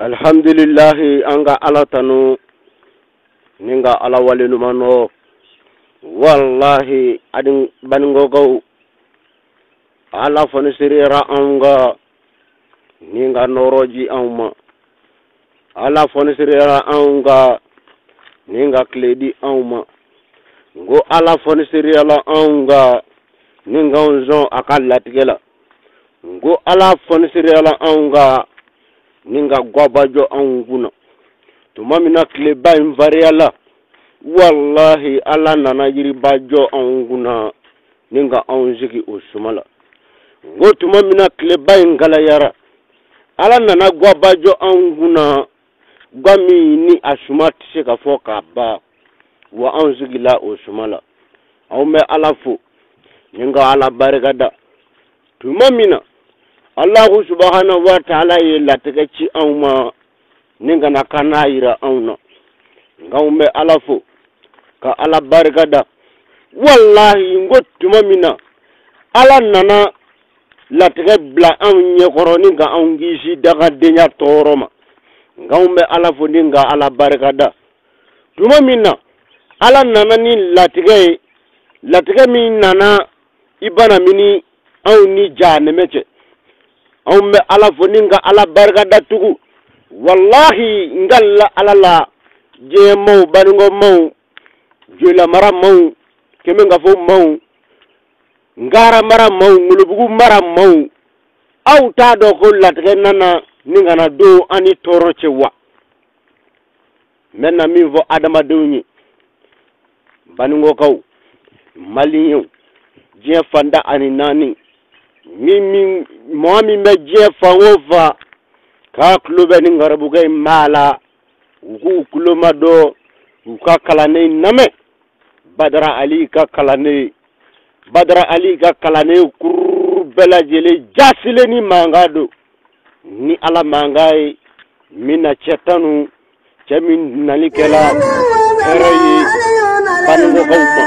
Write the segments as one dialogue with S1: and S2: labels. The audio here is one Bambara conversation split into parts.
S1: Alhamdulillahi anga ala tanu ninga ala walinumano wallahi adin baningogo ala fani sirira anga ninga noroji auma ala fani sirira anga ninga kledi auma ngo ala fani sirira anga ninga onzo akalla tigela ngo ala fani sirira anga ninga gwabajo anguna tumamina kleba invariala wallahi ala nana yiri bajo anguna ninga onzigi usumala ngo tumamina kleba ingala yara ala nana gwabajo anguna gwami ni asumati seka foka ba wa onzigi la usumala aume alafu ninga ala barigada tumamina Allahu subhanahu wa ta'ala ye latagaci auma ninga na kanayira auna ngaume alafu ka ala bargada wallahi ngotuma mina ala nana lataga bla anye koroni nga angisi daga denya toroma ngaume alafu ninga ala bargada tuma mina ala nana ni lataga mi nana ibana mini au ni jane meche aume ala foninga ala bargada tugu wallahi ngalla ala la je mau baningo mau jula mara mau kemenga fo mau ngara mara mau ngulubugu mara mau au ta do ko latge nana ninga na do ani toro cewa menna mi vo adama dewni baningo kaw maliyo je fanda ani nani mimi mwami meje fangova ka klube ni ngarabuga mala uku kuloma do uka kalane name badra ali ka kalane kur bela jele jasile ni mangado ni ala mangai mina chetanu chamin nalikela erayi banugo kawma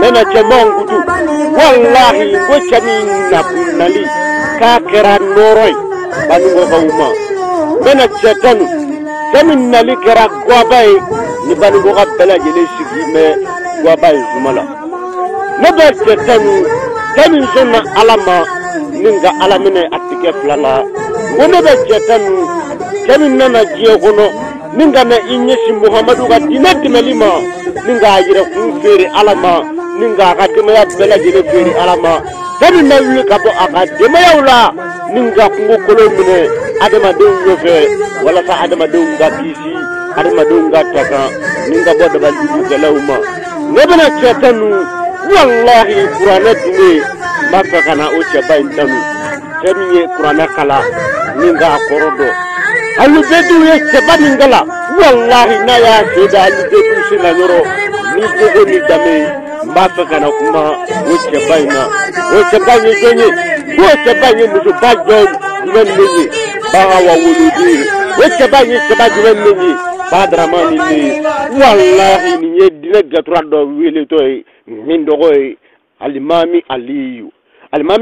S1: nena chamangu du wallahi go chamin nali ka kera noroy banugo kawma nena chetanu chamin nali kera gwabay ni banugo ka bela jele sigime gwabay zumala neba chetanu chamin zona alama ninga alamine atike flala ngoneba chetanu chamin nana jiegono ninga na inyesi Muhammadu ga dinati melima ninga ajira kunferi alama ninga akadema ya bela jele feri alama tabi na wi kabo akadema ya ula ninga kungo kolomine adama dewu yofe wala sa adama dewu ga bisi adama dewu ga taka ninga bodo balibu gelawma nebena chetanu wallahi qur'ana dume makka kana o cheba intanu tabiye qur'ana kala ninga akorodo alu bedu ye cheba ningala wallahi na ya seda alu bedu sina yoro ni jogo ni dame mbaka kana kuma o cheba ina o cheba ni jonye o cheba ni muso bajo menni baga wa wuludi o cheba menni badramani ni wallahi ni yedina gatra do wele to min dogo alimami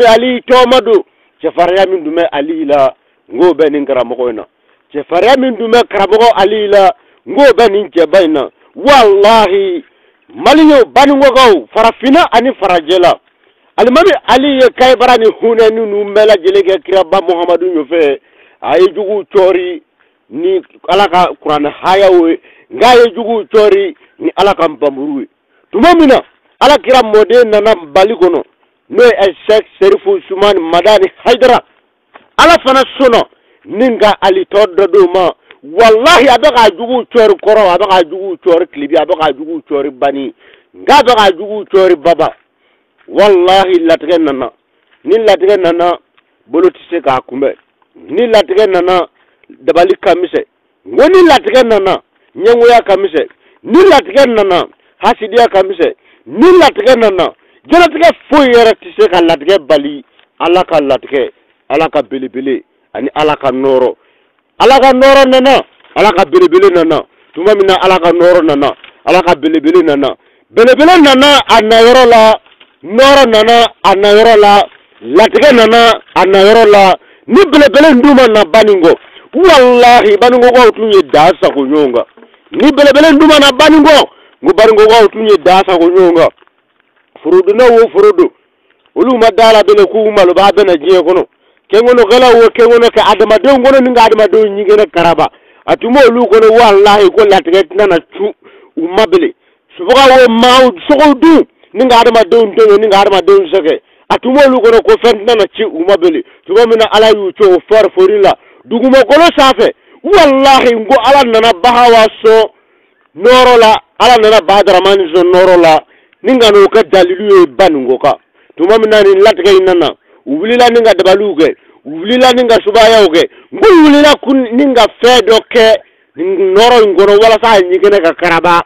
S1: ali tomadu chefariya min dume ali la ngo benin karamokoina chefariya min dume karamogo ali la ngo benin jebaina wallahi maliyo baningo go farafina ani farajela alimami ali ye kaybarani hunani nu mela jelege kiraba muhammadu yofe ay jugu chori ni alaka qur'an hayawe ngaye jugu chori ni alaka mbamruwe tumamina ala kira mode nana balikono no Sheikh Serifu Suman Madani Haidara ala fana sono ninga ali todo ma wallahi abaka jugu chori koro abaka jugu chori klibi abaka jugu chori bani nga abaka jugu chori baba wallahi latge nana boloti se ka kumbe ni latge nana dabali kamise ngoni latge nana nyengoya kamise ni latge nana hasidiya kamise ni latge nana jelatige foyere tise ka latge bali alaka latge alaka belebele ani alaka noro nana alaka belebele nana tuma mina alaka noro nana alaka belebele nana anayoro la noro nana anayoro la latge nana anayoro la ni belebele nduma na baningo wallahi baningo ko tunye dasa ko nyonga ni bele nduma na baningo ngo baningo ko tunye dasa ko nyonga furudu na wo furudu ulu madala bele ku malo ba bena jiye kono kengono gala wo kengono ka adama do ngono ninga adama do nyigena karaba atumo ulu kono wallahi ko latget nana chu umabele subuga wo maw sogodu ninga adama do ndo ninga adama do sake atumo ulu kono ko fent nana chi umabele subo mina ala yu cho for forila duguma kono safe wallahi ngo ala nana bahawa so norola ala nana badramani so norola ninga no ka dalilu e banungo ka tuma mina ni latga inana ubulila ninga dabaluge ubulila ninga subaya oge ngo ubulila kun ninga fedo ke noro ngoro wala sa nyigene ka karaba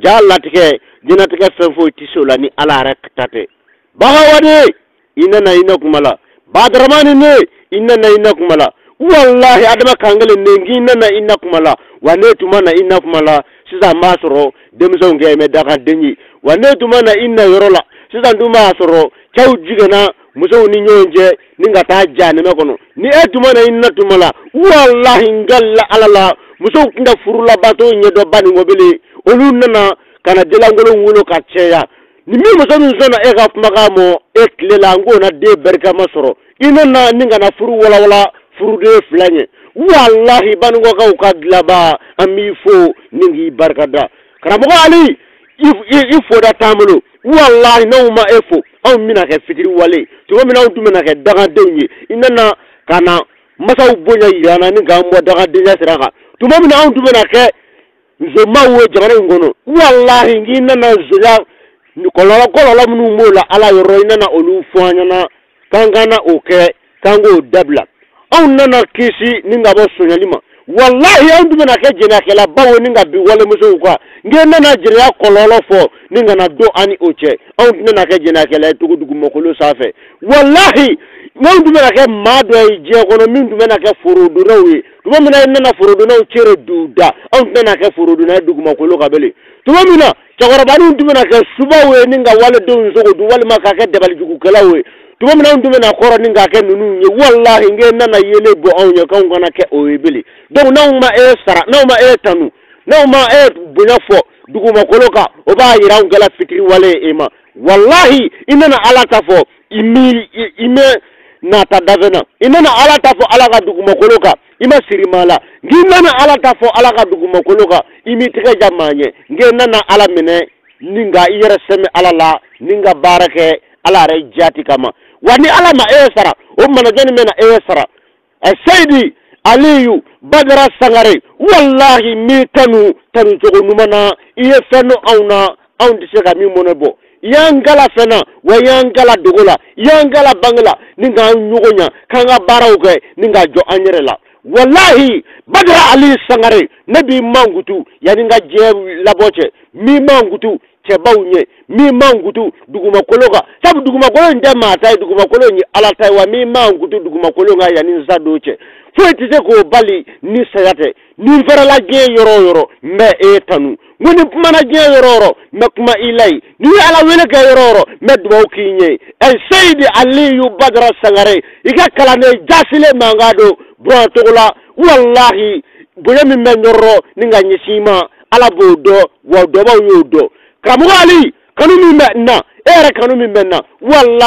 S1: jalatike jinatike fenfo tisola ni ala rek tate bahawade inana inakumala badramani ne inana inakumala wallahi adama kangale nengi inana inakumala wane tumana inakumala sisa masoro demso ngeme daga denyi wane tumana inna yorola sisa nduma asoro chaw jigana muso ni nyonje ninga ta jane mekono ni etumana inna tumala wallahi ngalla alala muso kinda furula bato nyedo bani ngobele olunana kana delangolo ngulo kacheya ni mi muso nzona ega kumagamo eklela ngona de berka masoro inana ninga na furu wala furu de flanye wallahi bango ka ukadlaba amifo ningi barkada karamogo ali ifo da tamulo wallahi nauma efo aw mina ke fitiri wale to mina udumena ke daga denye inana kana masa ubonya yana ninga mbo daga denya siraka to mina udumena ke nzomawo jamana ngono wallahi nginana zoya ni kololo munu mola ala yoro inana olu fuanyana kangana oke kango dabla aw nana kisi ninga bo sonyalima wallahi andu mena ke jena kala bawo ninga bi wala muso kwa ngena na jira kololo fo ninga na do ani oche aw nana ke jena kala tugudugu mokolo safe wallahi ngandu mena ke mado ay je kono mindu mena ke furudu rawi tuma mina nana furudu na chere duda aw nana ke furudu na dugu mokolo kabele tuma mina chagora banu ndu mena ke subawe ninga wala do nzogo du wala makaka debal jugu kala we tuma mina ndu mena koro ninga ke nunu nye wallahi ngena na yele bo awnya ka ngana ke oyebele donc nawma e sara nawma e tanu nawma e bunyafo dugu makoloka oba yiraw ngala fitri wale ema wallahi inana ala tafo ime na tadavena inana ala tafo ala ga dugu makoloka ima sirimala nginana ala tafo ala ga dugu makoloka imi tige jamanye ngenana ala mene ninga yere seme ala la ninga barake ala re jati kama wani ala ma e sara o manajani mena e sara Saidi Aliyu Badara Sangare wallahi mi tanu jogo numana iye feno awna awndi sega mi monebo yangala fena wa yangala dogola yangala bangla ninga nyugonya kanga barawge ninga jo anyerela wallahi Badara Ali Sangare nabi mangutu yani nga je laboche mi mangutu chebawunye mi mangutu duguma kologa sabu duguma kolo ndema tay duguma kolo ni ala tay wa mi mangutu duguma kolo nga yani nzadoche foyitise ko bali ni sayate ni farala ge yoro me etanu ngoni mana ge yoro me kuma ilay ni ala wele ge yoro me dwo kinye el Saidi Aliyu Badara Sangare ika kala ne jasile mangado bro togola wallahi boyami me nyoro ninga nyisima ala bodo wa do ba yodo Kamugali, kanu mi menna, ere kanu mi menna, wallahi.